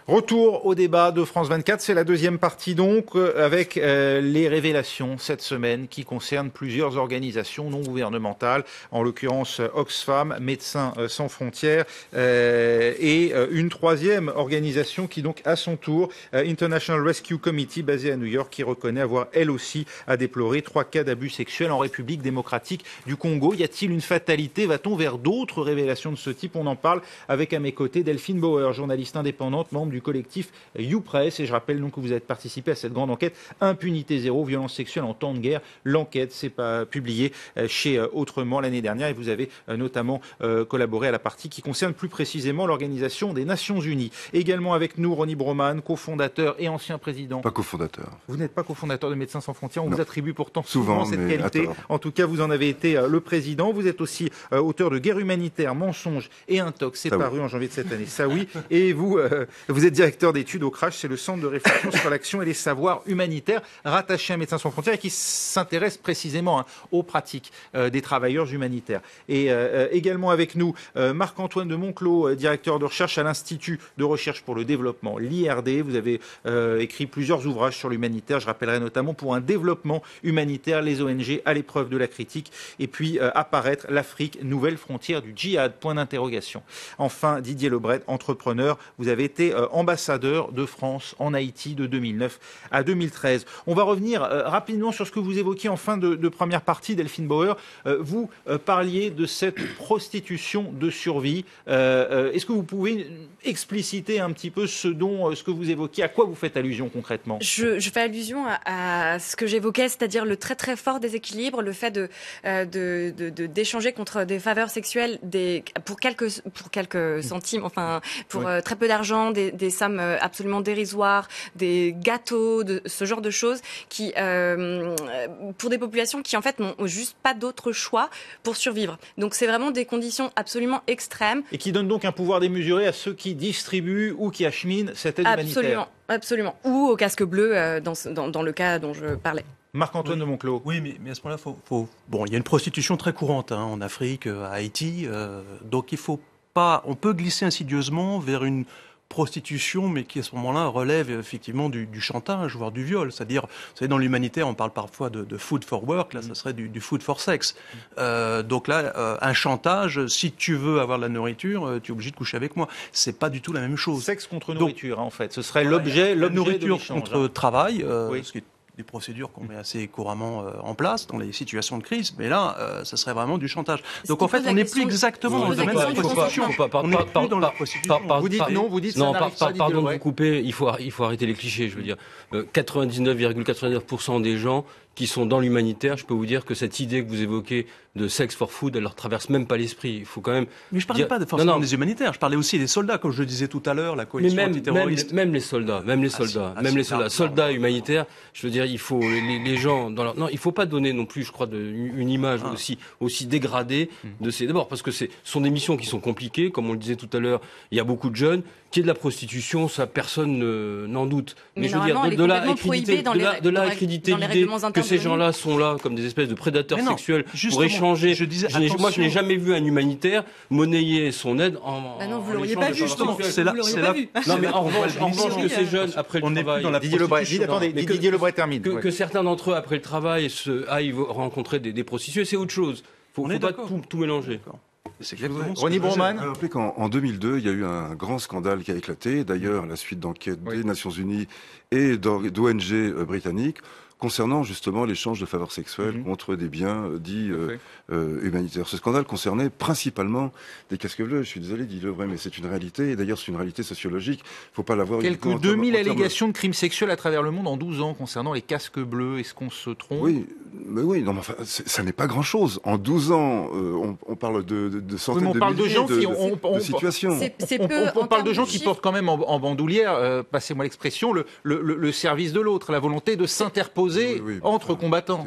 Retour au débat de France 24, c'est la deuxième partie donc, avec les révélations cette semaine qui concernent plusieurs organisations non gouvernementales, en l'occurrence Oxfam, Médecins sans frontières, et une troisième organisation qui donc à son tour, International Rescue Committee, basée à New York, qui reconnaît avoir elle aussi à déplorer 3 cas d'abus sexuels en République démocratique du Congo. Y a-t-il une fatalité? Va-t-on vers d'autres révélations de ce type? On en parle avec à mes côtés Delphine Bauer, journaliste indépendante, membre du collectif YouPress, et je rappelle donc que vous avez participé à cette grande enquête Impunité zéro, violence sexuelle en temps de guerre. L'enquête s'est publiée chez Autrement l'année dernière et vous avez notamment collaboré à la partie qui concerne plus précisément l'Organisation des Nations Unies. Également avec nous Ronny Broman, cofondateur et ancien président. Pas cofondateur. Vous n'êtes pas cofondateur de Médecins sans frontières, on non. vous attribue pourtant souvent cette qualité. En tout cas, vous en avez été le président. Vous êtes aussi auteur de Guerre humanitaire, mensonges et intox. C'est paru en janvier de cette année. Ça oui. Et vous êtes directeur d'études au CRASH, c'est le Centre de réflexion sur l'action et les savoirs humanitaires rattaché à Médecins sans frontières et qui s'intéresse précisément aux pratiques des travailleurs humanitaires. Et également avec nous, Marc-Antoine de Monclos, directeur de recherche à l'Institut de recherche pour le développement, l'IRD. Vous avez écrit plusieurs ouvrages sur l'humanitaire. Je rappellerai notamment Pour un développement humanitaire, les ONG à l'épreuve de la critique. Et puis apparaître l'Afrique, nouvelle frontière du djihad, point d'interrogation. Enfin, Didier Lebret, entrepreneur. Vous avez été ambassadeur de France en Haïti de 2009 à 2013. On va revenir rapidement sur ce que vous évoquiez en fin de première partie, Delphine Bauer. Vous parliez de cette prostitution de survie. Est-ce que vous pouvez expliciter un petit peu ce que vous évoquiez? À quoi vous faites allusion concrètement? Je fais allusion à ce que j'évoquais, c'est-à-dire le très très fort déséquilibre, le fait d'échanger contre des faveurs sexuelles pour quelques centimes, enfin pour très peu d'argent, des sommes absolument dérisoires, des gâteaux, ce genre de choses qui, pour des populations qui en fait n'ont juste pas d'autre choix pour survivre. Donc c'est vraiment des conditions absolument extrêmes. Et qui donnent donc un pouvoir démesuré à ceux qui distribuent ou qui acheminent cette aide humanitaire. Absolument. Ou au casque bleu dans le cas dont je parlais. Marc-Antoine de Monclos. Oui, mais à ce moment-là, il y a une prostitution très courante en Afrique, à Haïti, donc on peut glisser insidieusement vers une prostitution, mais qui à ce moment-là relève effectivement du chantage, voire du viol. C'est-à-dire, vous savez, dans l'humanitaire, on parle parfois de food for work, là, ça serait du food for sex. Donc là, un chantage, si tu veux avoir de la nourriture, tu es obligé de coucher avec moi. C'est pas du tout la même chose. Sexe contre nourriture, en fait. Ce serait l'objet nourriture contre travail, oui. Ce qui est des procédures qu'on met assez couramment en place dans les situations de crise, mais là, ça serait vraiment du chantage. Donc en fait, on n'est plus exactement dans le domaine de la prostitution. On n'est plus dans la prostitution. Vous dites non, vous dites ça n'arrive pas. Pardon de vous couper, il faut arrêter les clichés, je veux dire. 99,99% des gens qui sont dans l'humanitaire, je peux vous dire que cette idée que vous évoquez de sex for food, elle leur traverse même pas l'esprit. Il faut quand même. Mais je parlais pas forcément des humanitaires. Je parlais aussi des soldats, comme je le disais tout à l'heure, la coalition antiterroriste. Même les soldats, soldats humanitaires. Je veux dire, il faut les gens non, il faut pas donner non plus, je crois, une image aussi dégradée de ces. D'abord parce que ce sont des missions qui sont compliquées, comme on le disait tout à l'heure. Il y a beaucoup de jeunes. Qu'il y ait de la prostitution, ça personne n'en doute. Mais je veux dire, de là accréditer l'idée que ces gens-là sont là comme des espèces de prédateurs sexuels pour échanger. Moi, je n'ai jamais vu un humanitaire monnayer son aide en. Non, vous l'auriez pas vu, justement. C'est là. Non, mais en revanche, que ces jeunes après le travail. Didier Lebret termine. Que certains d'entre eux après le travail aillent rencontrer des prostituées, c'est autre chose. Il ne faut pas tout mélanger. Ronny Broman. Je rappelle qu'en 2002, il y a eu un grand scandale qui a éclaté, d'ailleurs à la suite d'enquêtes des Nations Unies et d'ONG britanniques, concernant justement l'échange de faveurs sexuelles contre des biens dits humanitaires. Ce scandale concernait principalement des casques bleus. Je suis désolé, dit Lebret, mais c'est une réalité. Et d'ailleurs, c'est une réalité sociologique. Il ne faut pas l'avoir. Quelques 2000 allégations de crimes sexuels à travers le monde en 12 ans concernant les casques bleus. Est-ce qu'on se trompe? Oui, mais enfin, ça n'est pas grand-chose. En 12 ans, on parle de centaines de situations. On parle de gens qui portent quand même en bandoulière, passez-moi l'expression, le service de l'autre, la volonté de s'interposer opposés entre combattants.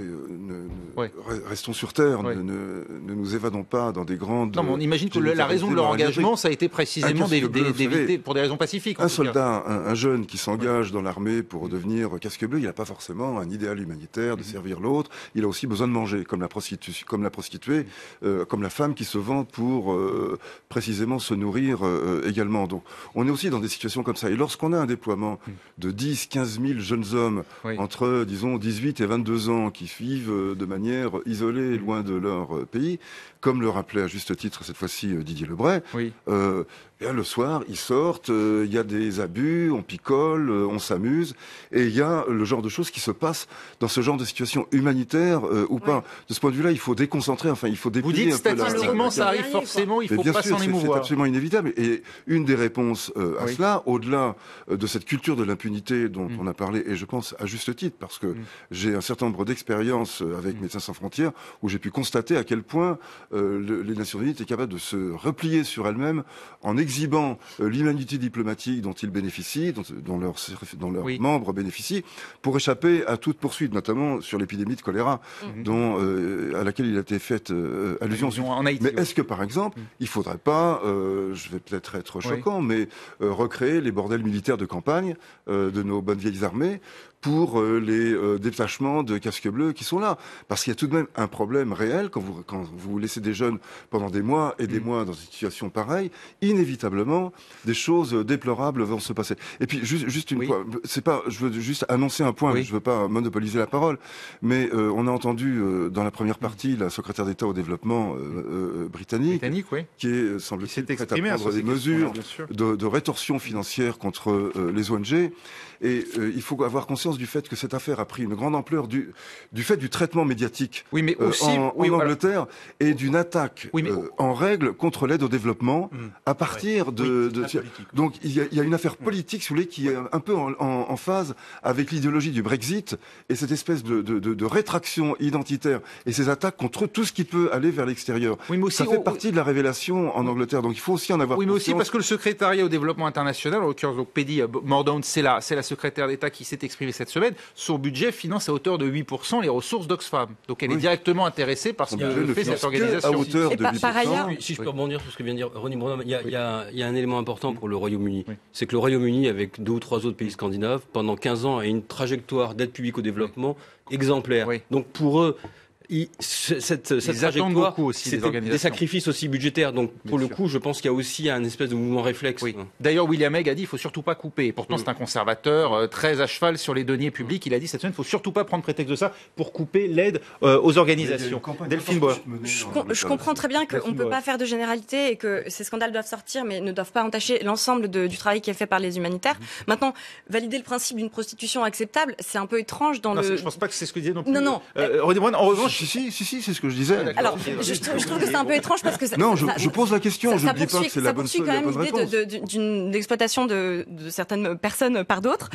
Restons sur terre, ne nous évadons pas dans des grandes... Non, mais on imagine que la raison de leur engagement, ça a été précisément d'éviter pour des raisons pacifiques. Un soldat, un jeune qui s'engage dans l'armée pour devenir casque bleu, il n'a pas forcément un idéal humanitaire de servir l'autre. Il a aussi besoin de manger, comme la prostituée, comme la femme qui se vend pour précisément se nourrir également. Donc, on est aussi dans des situations comme ça. Et lorsqu'on a un déploiement de 10, 15 000 jeunes hommes entre, disons, 18 et 22 ans qui vivent de manière isolée, loin de leur pays, comme le rappelait à juste titre cette fois-ci Didier Lebray, le soir, ils sortent, il y a des abus, on picole, on s'amuse, et il y a le genre de choses qui se passent dans ce genre de situation humanitaire ou pas. De ce point de vue-là, il faut déconcentrer, il faut déplier. Vous dites statistiquement, ça arrive forcément, il ne faut pas s'en émouvoir. C'est absolument inévitable. Et une des réponses à cela, au-delà de cette culture de l'impunité dont on a parlé, et je pense à juste titre, parce que j'ai un certain nombre d'expériences avec Médecins sans frontières, où j'ai pu constater à quel point les Nations Unies étaient capables de se replier sur elles-mêmes en exhibant l'humanité diplomatique dont ils bénéficient, dont leurs membres bénéficient, pour échapper à toute poursuite, notamment sur l'épidémie de choléra, à laquelle il a été fait allusion. En Haïti, mais est-ce que, par exemple, il ne faudrait pas, je vais peut-être être choquant, mais recréer les bordels militaires de campagne de nos bonnes vieilles armées pour les détachements de casques bleus qui sont là. Parce qu'il y a tout de même un problème réel quand vous laissez des jeunes pendant des mois et des mois dans une situation pareille, inévitablement, des choses déplorables vont se passer. Et puis, juste une fois, je veux juste annoncer un point, je veux pas monopoliser la parole, mais on a entendu dans la première partie la secrétaire d'État au développement britannique qui est, semble-t-il, prête à prendre des mesures de rétorsion financière contre les ONG. Et il faut avoir conscience du fait que cette affaire a pris une grande ampleur du fait du traitement médiatique en Angleterre et d'une attaque en règle contre l'aide au développement à partir donc il y a une affaire politique, si vous voulez, qui est un peu en phase avec l'idéologie du Brexit et cette espèce de rétraction identitaire et ces attaques contre tout ce qui peut aller vers l'extérieur. Ça fait partie de la révélation en Angleterre, donc il faut aussi en avoir conscience. Mais aussi parce que le secrétariat au développement international, en l'occurrence donc Paddy Mordaunt, c'est la secrétaire d'État qui s'est exprimée cette semaine, son budget finance à hauteur de 8% les ressources d'Oxfam. Donc elle est directement intéressée par ce que fait cette organisation. À hauteur de 8%. Par ailleurs, si je peux rebondir sur ce que vient de dire Ronnie Brunham, il y a un élément important pour le Royaume-Uni. C'est que le Royaume-Uni, avec 2 ou 3 autres pays scandinaves, pendant 15 ans, a une trajectoire d'aide publique au développement exemplaire. Donc pour eux, cette trajectoire, c'était des sacrifices aussi budgétaires. Donc, pour le coup, je pense qu'il y a aussi un espèce de mouvement réflexe. D'ailleurs, William Hague a dit qu'il ne faut surtout pas couper. Pourtant, c'est un conservateur très à cheval sur les deniers publics. Il a dit cette semaine qu'il ne faut surtout pas prendre prétexte de ça pour couper l'aide aux organisations. Delphine Bois. Je comprends très bien qu'on ne peut pas faire de généralité et que ces scandales doivent sortir, mais ne doivent pas entacher l'ensemble du travail qui est fait par les humanitaires. Maintenant, valider le principe d'une prostitution acceptable, c'est un peu étrange dans Je ne pense pas que c'est ce que disait non plus. Non. En revanche, si, c'est ce que je disais. Alors, je trouve que c'est un peu étrange parce que je pose la question. Je ne dis pas que c'est la bonne réponse. Ça poursuit quand même l'idée d'une exploitation de certaines personnes par d'autres.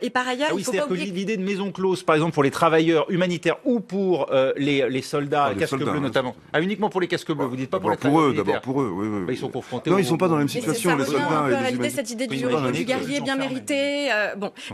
Et par ailleurs, il faut pas oublier que l'idée de maison close, par exemple pour les travailleurs humanitaires ou pour les soldats, casques bleus notamment, uniquement pour les casques bleus. Vous dites pas pour les travailleurs militaires. D'abord pour eux. Oui. Ils sont confrontés. Non, ils sont pas dans la même situation les soldats et les humanitaires. Cette idée du guerrier bien mérité.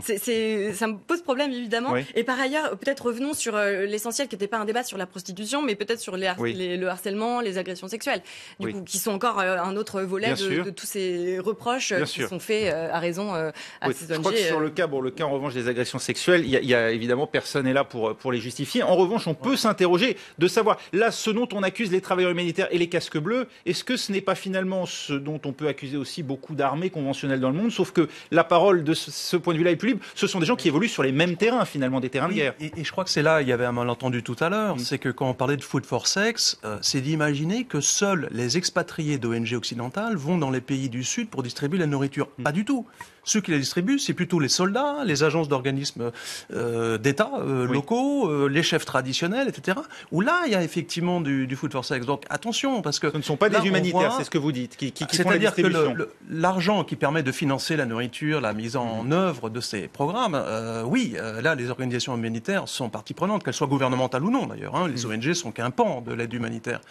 Ça me pose problème évidemment. Et par ailleurs, peut-être revenons sur l'essentiel qui n'était pas un débat sur la prostitution, mais peut-être sur le harcèlement, les agressions sexuelles, du coup, qui sont encore un autre volet de tous ces reproches qui sont faits à raison à ces ONG. Je crois que sur le cas en revanche des agressions sexuelles, il y a évidemment personne n'est là pour les justifier. En revanche, on peut s'interroger de savoir, là, ce dont on accuse les travailleurs humanitaires et les casques bleus, est-ce que ce n'est pas finalement ce dont on peut accuser aussi beaucoup d'armées conventionnelles dans le monde, sauf que la parole de ce point de vue-là est plus libre. Ce sont des gens qui évoluent sur les mêmes terrains, finalement, des terrains de guerre. Et je crois que c'est là, il y avait un malentendu tout à l'heure, c'est que quand on parlait de Food for Sex, c'est d'imaginer que seuls les expatriés d'ONG occidentales vont dans les pays du Sud pour distribuer la nourriture. Pas du tout. Ceux qui la distribuent, c'est plutôt les soldats, les agences d'organismes d'État locaux, les chefs traditionnels, etc. Où là, il y a effectivement du Food for Sex. Donc attention, parce que ce ne sont pas des humanitaires, c'est ce que vous dites, qui font la distribution. C'est-à-dire que l'argent qui permet de financer la nourriture, la mise en œuvre de ces programmes, là, les organisations humanitaires sont partie prenante, qu'elles soient gouvernementales ou non, d'ailleurs. d'ailleurs. Hein. Les ONG sont qu'un pan de l'aide humanitaire.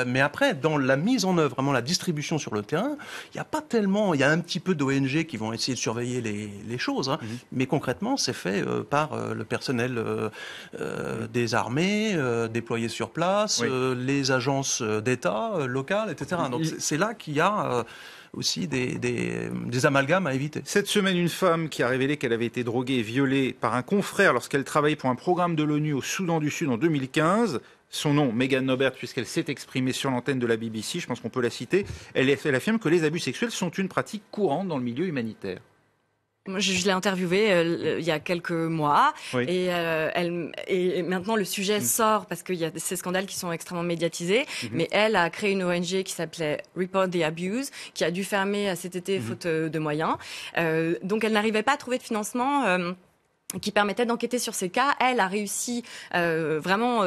Mais après, dans la mise en œuvre, vraiment la distribution sur le terrain, il n'y a pas tellement... Il y a un petit peu d'ONG qui vont essayer de surveiller les choses. Hein. Mais concrètement, c'est fait par le personnel des armées, déployés sur place, les agences d'État locales, etc. Donc c'est là qu'il y a... aussi des amalgames à éviter. Cette semaine, une femme qui a révélé qu'elle avait été droguée et violée par un confrère lorsqu'elle travaillait pour un programme de l'ONU au Soudan du Sud en 2015. Son nom, Megan Nobert, puisqu'elle s'est exprimée sur l'antenne de la BBC, je pense qu'on peut la citer. Elle affirme que les abus sexuels sont une pratique courante dans le milieu humanitaire. Moi, je l'ai interviewée il y a quelques mois et maintenant le sujet sort parce qu'il y a ces scandales qui sont extrêmement médiatisés. Mais elle a créé une ONG qui s'appelait Report the Abuse, qui a dû fermer cet été faute de moyens. Donc elle n'arrivait pas à trouver de financement. Qui permettait d'enquêter sur ces cas. Elle a réussi, vraiment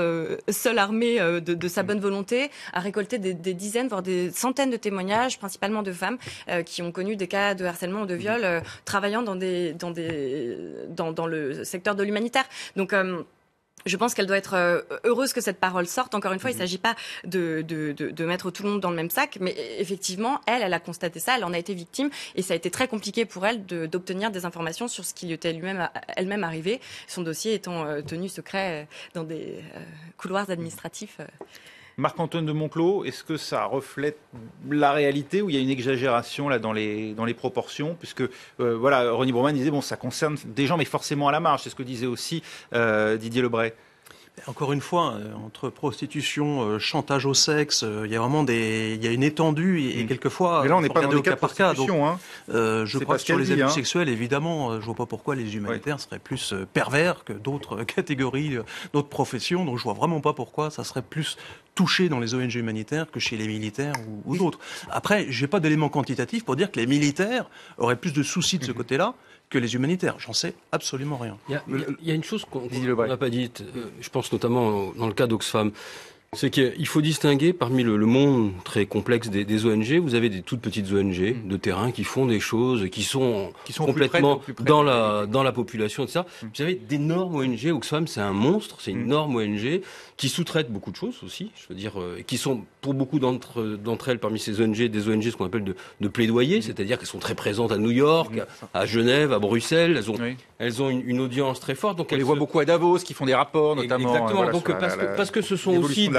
seule armée de sa bonne volonté, à récolter des dizaines, voire des centaines de témoignages, principalement de femmes qui ont connu des cas de harcèlement ou de viol, travaillant dans le secteur de l'humanitaire. Donc je pense qu'elle doit être heureuse que cette parole sorte. Encore une fois, il ne s'agit pas de mettre tout le monde dans le même sac, mais effectivement, elle a constaté ça, elle en a été victime, et ça a été très compliqué pour elle d'obtenir des informations sur ce qui lui était elle-même arrivé, son dossier étant tenu secret dans des couloirs administratifs. Marc-Antoine de Monclos, est-ce que ça reflète la réalité ou il y a une exagération là dans les proportions, puisque voilà, Ronnie Broman disait bon, ça concerne des gens mais forcément à la marge, c'est ce que disait aussi Didier Lebray. Encore une fois, entre prostitution, chantage au sexe, il y a vraiment il y a une étendue et quelquefois. Mais là, on n'est pas dans des cas de prostitution. Hein. Je crois que sur les abus sexuels, évidemment, je vois pas pourquoi les humanitaires seraient plus pervers que d'autres catégories, d'autres professions. Donc, je vois vraiment pas pourquoi ça serait plus touché dans les ONG humanitaires que chez les militaires ou d'autres. Après, j'ai pas d'éléments quantitatifs pour dire que les militaires auraient plus de soucis de ce côté-là que les humanitaires. J'en sais absolument rien. Il y a une chose qu'on n'a pas dite, je pense notamment dans le cas d'Oxfam, c'est qu'il faut distinguer parmi le monde très complexe des ONG, vous avez des toutes petites ONG de terrain qui font des choses qui sont complètement plus près dans la population, etc. Vous avez d'énormes ONG, Oxfam c'est un monstre, c'est une énorme ONG qui sous-traitent beaucoup de choses aussi, je veux dire, qui sont pour beaucoup d'entre elles parmi ces ONG, des ONG ce qu'on appelle de plaidoyer, c'est-à-dire qu'elles sont très présentes à New York, à Genève, à Bruxelles, elles ont une audience très forte. Donc on les voit beaucoup à Davos, qui font des rapports notamment. Exactement, voilà, donc parce que ce sont aussi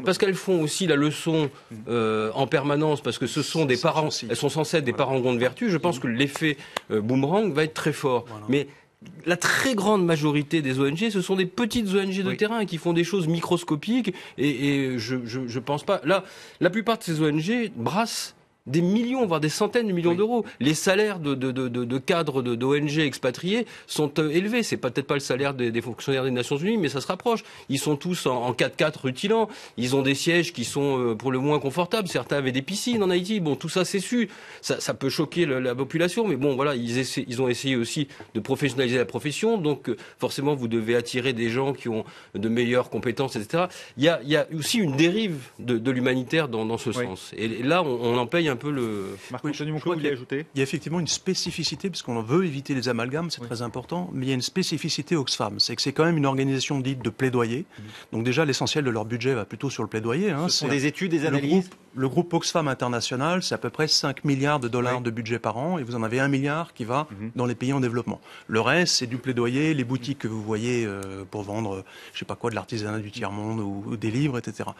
parce qu'elles font aussi la leçon en permanence, parce que ce sont des parents, elles sont censées être des parangons de vertu. Je pense que l'effet boomerang va être très fort. Voilà. Mais la très grande majorité des ONG, ce sont des petites ONG de terrain qui font des choses microscopiques et je pense pas. Là, la plupart de ces ONG brassent des millions, voire des centaines de millions d'euros. Les salaires de cadres d'ONG expatriés sont élevés. C'est peut-être pas le salaire des fonctionnaires des Nations Unies, mais ça se rapproche. Ils sont tous en 4x4 rutilants. Ils ont des sièges qui sont pour le moins confortables. Certains avaient des piscines en Haïti. Bon, tout ça c'est su. Ça peut choquer la population, mais bon, voilà, ils ont essayé aussi de professionnaliser la profession. Donc, forcément, vous devez attirer des gens qui ont de meilleures compétences, etc. Il y a aussi une dérive de l'humanitaire dans ce sens. Et là, on en paye un peu le... Marc-Antoine Monclos, vous voulez ajouter ? Il y a effectivement une spécificité, puisqu'on veut éviter les amalgames, c'est très important, mais il y a une spécificité Oxfam, c'est que c'est quand même une organisation dite de plaidoyer. Donc déjà, l'essentiel de leur budget va plutôt sur le plaidoyer. Ce sont des études, des analyses. Le groupe Oxfam International, c'est à peu près 5 milliards de dollars de budget par an, et vous en avez 1 milliard qui va dans les pays en développement. Le reste, c'est du plaidoyer, les boutiques que vous voyez pour vendre, je sais pas quoi, de l'artisanat du tiers-monde ou des livres, etc.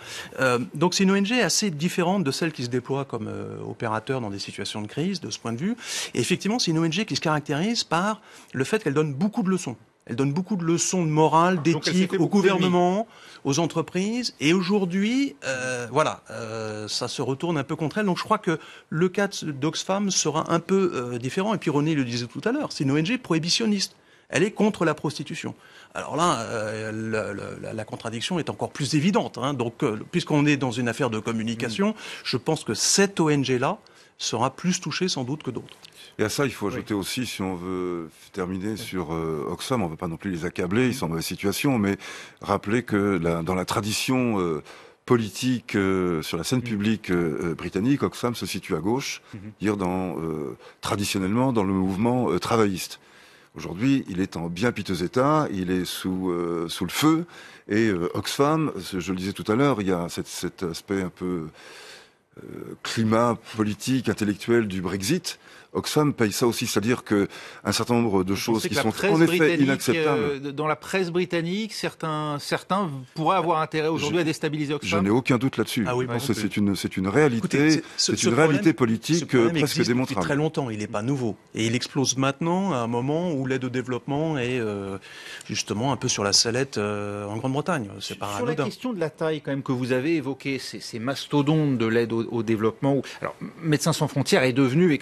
Donc c'est une ONG assez différente de celle qui se déploie comme opérateur dans des situations de crise, de ce point de vue. Et effectivement, c'est une ONG qui se caractérise par le fait qu'elle donne beaucoup de leçons. Elle donne beaucoup de leçons de morale, d'éthique au gouvernement, aux entreprises. Et aujourd'hui, ça se retourne un peu contre elle. Donc je crois que le cas d'Oxfam sera un peu différent. Et puis René le disait tout à l'heure, c'est une ONG prohibitionniste. Elle est contre la prostitution. Alors là, la contradiction est encore plus évidente. Donc, puisqu'on est dans une affaire de communication, je pense que cette ONG-là sera plus touchée sans doute que d'autres. Et à ça, il faut ajouter aussi, si on veut terminer sur Oxfam, on ne veut pas non plus les accabler, ils sont en mauvaise situation, mais rappeler que dans la tradition politique sur la scène publique britannique, Oxfam se situe à gauche, dire traditionnellement dans le mouvement travailliste. Aujourd'hui, il est en bien piteux état, il est sous le feu, et Oxfam, je le disais tout à l'heure, il y a cet aspect un peu climat politique, intellectuel du Brexit. Oxfam paye ça aussi, c'est-à-dire que un certain nombre de choses qui sont en effet inacceptables. Dans la presse britannique, certains pourraient avoir intérêt aujourd'hui à déstabiliser Oxfam. Je n'ai aucun doute là-dessus. Ah oui, c'est une réalité, réalité politique presque démontrable. Depuis très longtemps, il n'est pas nouveau, et il explose maintenant à un moment où l'aide au développement est justement un peu sur la sellette en Grande-Bretagne. C'est pas sur anodin. La question de la taille quand même que vous avez évoquée, ces mastodontes de l'aide au développement. Alors, Médecins sans frontières est devenu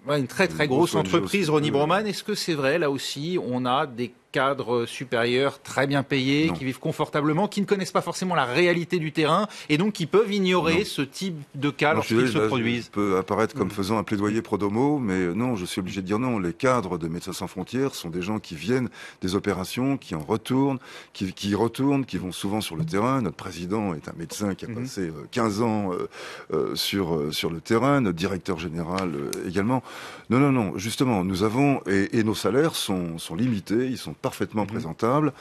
une très très grosse entreprise, Ronnie Broman. Est-ce que c'est vrai, là aussi, on a des cadres supérieurs très bien payés, qui vivent confortablement, qui ne connaissent pas forcément la réalité du terrain et donc qui peuvent ignorer ce type de cas lorsqu'ils se produisent? Je peux apparaître comme faisant un plaidoyer pro domo, mais non, je suis obligé de dire non. Les cadres de Médecins sans frontières sont des gens qui viennent des opérations, qui en retournent, qui vont souvent sur le terrain. Notre président est un médecin qui a passé 15 ans sur le terrain, notre directeur général également. Non, justement, nous avons, et nos salaires sont limités, ils sont parfaitement présentable,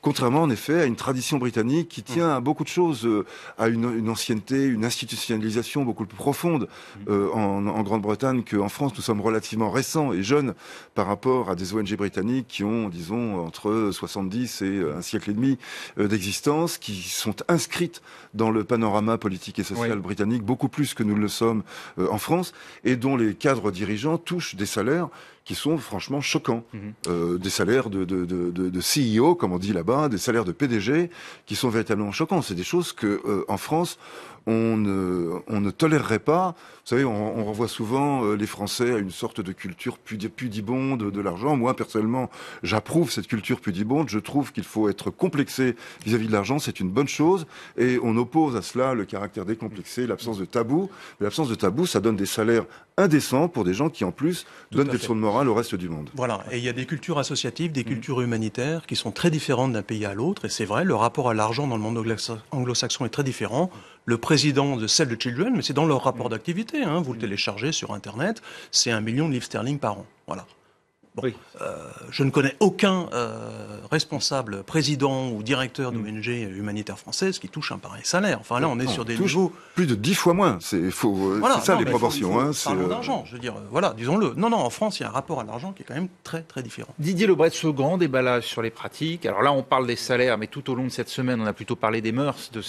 contrairement en effet à une tradition britannique qui tient à beaucoup de choses, à une ancienneté, une institutionnalisation beaucoup plus profonde en Grande-Bretagne qu'en France. Nous sommes relativement récents et jeunes par rapport à des ONG britanniques qui ont, disons, entre 70 et un siècle et demi d'existence, qui sont inscrites dans le panorama politique et social britannique beaucoup plus que nous le sommes en France, et dont les cadres dirigeants touchent des salaires qui sont franchement choquants. Des salaires de CEO, comme on dit là-bas, des salaires de PDG, qui sont véritablement choquants. C'est des choses que, en France, on ne tolérerait pas. Vous savez, on renvoie souvent les Français à une sorte de culture pudibonde de l'argent. Moi, personnellement, j'approuve cette culture pudibonde. Je trouve qu'il faut être complexé vis-à-vis de l'argent. C'est une bonne chose. Et on oppose à cela le caractère décomplexé, l'absence de tabou. Mais l'absence de tabou, ça donne des salaires indécents pour des gens qui, en plus, donnent des leçons de morale au reste du monde. Voilà. Et il y a des cultures associatives, des cultures humanitaires qui sont très différentes d'un pays à l'autre. Et c'est vrai, le rapport à l'argent dans le monde anglo-saxon est très différent. Le président de Save the Children, mais c'est dans leur rapport d'activité, vous le téléchargez sur Internet, c'est 1 million de livres sterling par an. Voilà. Bon, je ne connais aucun responsable, président ou directeur d'ONG humanitaire française qui touche un pareil salaire. Enfin là, on est sur des niveaux... Plus de 10 fois moins, c'est ça les proportions. Parlons d'argent, je veux dire, voilà, disons-le. Non, en France, il y a un rapport à l'argent qui est quand même très, très différent. Didier Lebret, grand déballage sur les pratiques. Alors là, on parle des salaires, mais tout au long de cette semaine, on a plutôt parlé des mœurs, de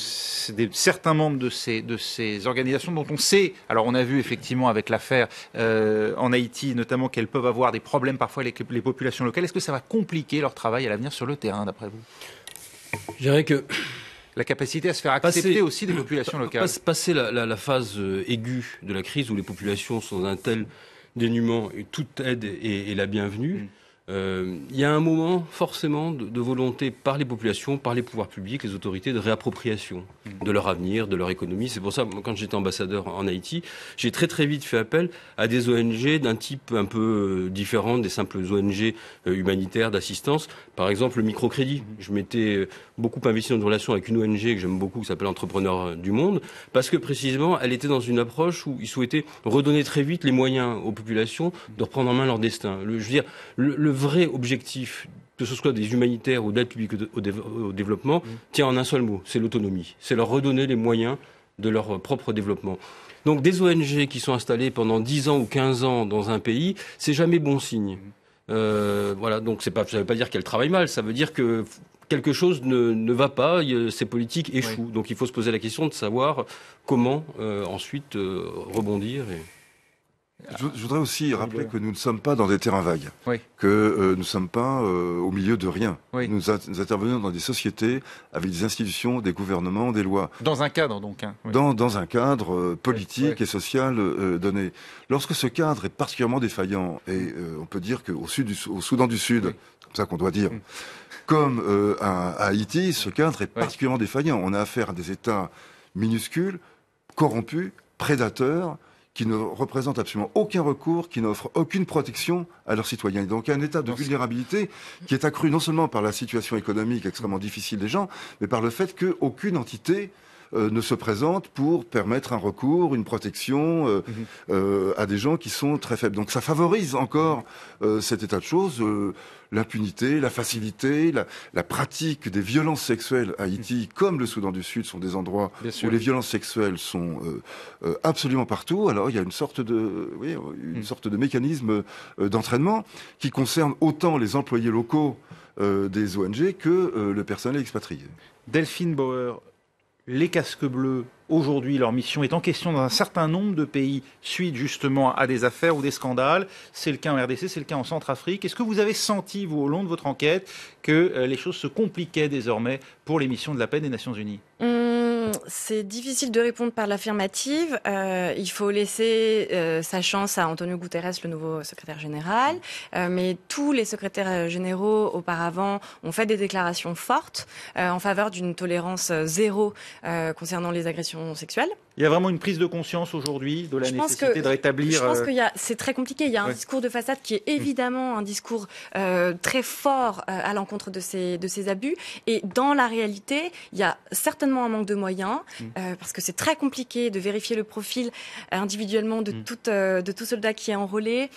certains membres de ces organisations dont on sait, alors on a vu effectivement avec l'affaire en Haïti, notamment qu'elles peuvent avoir des problèmes parfois avec les populations locales. Est-ce que ça va compliquer leur travail à l'avenir sur le terrain, d'après vous? Je dirais que la capacité à se faire accepter aussi des populations locales. Passer la phase aiguë de la crise où les populations sont d'un tel dénuement et toute aide est la bienvenue, il y a un moment forcément de volonté par les populations, par les pouvoirs publics, les autorités de réappropriation de leur avenir, de leur économie. C'est pour ça, quand j'étais ambassadeur en Haïti, j'ai très très vite fait appel à des ONG d'un type un peu différent des simples ONG humanitaires d'assistance. Par exemple, le microcrédit. Je m'étais beaucoup investi dans une relation avec une ONG que j'aime beaucoup, qui s'appelle Entrepreneurs du Monde, parce que précisément, elle était dans une approche où ils souhaitaient redonner très vite les moyens aux populations de reprendre en main leur destin. Je veux dire, le vrai objectif, que ce soit des humanitaires ou d'aide publique au développement, tient en un seul mot, c'est l'autonomie. C'est leur redonner les moyens de leur propre développement. Donc des ONG qui sont installées pendant 10 ans ou 15 ans dans un pays, c'est jamais bon signe. Voilà, donc ça ne veut pas dire qu'elles travaillent mal, ça veut dire que quelque chose ne va pas, ces politiques échouent. Donc il faut se poser la question de savoir comment ensuite rebondir. Je voudrais aussi rappeler que nous ne sommes pas dans des terrains vagues, que nous ne sommes pas au milieu de rien. Nous intervenons dans des sociétés avec des institutions, des gouvernements, des lois. Dans un cadre donc. Dans un cadre politique et social donné. Lorsque ce cadre est particulièrement défaillant, et on peut dire qu'au Soudan du Sud, c'est comme ça qu'on doit dire, comme à Haïti, ce cadre est particulièrement défaillant. On a affaire à des États minuscules, corrompus, prédateurs, qui ne représentent absolument aucun recours, qui n'offrent aucune protection à leurs citoyens. Et donc, il y a un état de vulnérabilité qui est accru non seulement par la situation économique extrêmement difficile des gens, mais par le fait qu'aucune entité ne se présente pour permettre un recours, une protection à des gens qui sont très faibles. Donc ça favorise encore cet état de choses, l'impunité, la facilité, la pratique des violences sexuelles à Haïti, comme le Soudan du Sud, sont des endroits où les violences sexuelles sont absolument partout. Alors il y a une sorte de mécanisme d'entraînement qui concerne autant les employés locaux des ONG que le personnel expatrié. Delphine Bauer, les casques bleus, aujourd'hui, leur mission est en question dans un certain nombre de pays suite justement à des affaires ou des scandales. C'est le cas en RDC, c'est le cas en Centrafrique. Est-ce que vous avez senti, vous, au long de votre enquête, que les choses se compliquaient désormais pour les missions de la paix des Nations Unies ? C'est difficile de répondre par l'affirmative. Il faut laisser sa chance à Antonio Guterres, le nouveau secrétaire général. Mais tous les secrétaires généraux auparavant ont fait des déclarations fortes en faveur d'une tolérance zéro concernant les agressions sexuelles. Il y a vraiment une prise de conscience aujourd'hui de la nécessité de rétablir... Je pense que c'est très compliqué. Il y a un discours de façade qui est évidemment un discours très fort à l'encontre de ces abus. Et dans la réalité, il y a certainement un manque de moyens parce que c'est très compliqué de vérifier le profil individuellement de tout soldat qui est enrôlé.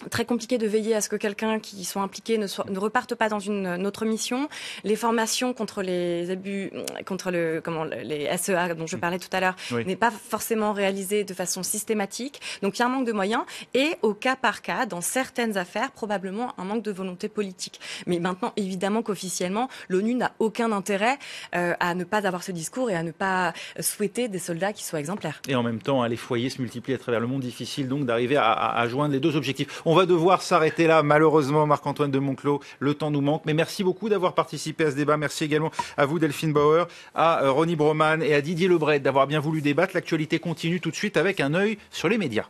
Très compliqué de veiller à ce que quelqu'un qui soit impliqué ne reparte pas dans une autre mission. Les formations contre les abus, contre les SEA dont je parlais tout à l'heure, n'est pas forcément réalisée de façon systématique. Donc il y a un manque de moyens et au cas par cas, dans certaines affaires, probablement un manque de volonté politique. Mais maintenant, évidemment qu'officiellement, l'ONU n'a aucun intérêt à ne pas avoir ce discours et à ne pas souhaiter des soldats qui soient exemplaires. Et en même temps, les foyers se multiplient à travers le monde. Difficile donc d'arriver à joindre les deux objectifs. On va devoir s'arrêter là, malheureusement, Marc-Antoine de Monclos. Le temps nous manque. Mais merci beaucoup d'avoir participé à ce débat. Merci également à vous, Delphine Bauer, à Ronnie Broman et à Didier Lebret d'avoir bien voulu débattre. L'actualité continue tout de suite avec un œil sur les médias.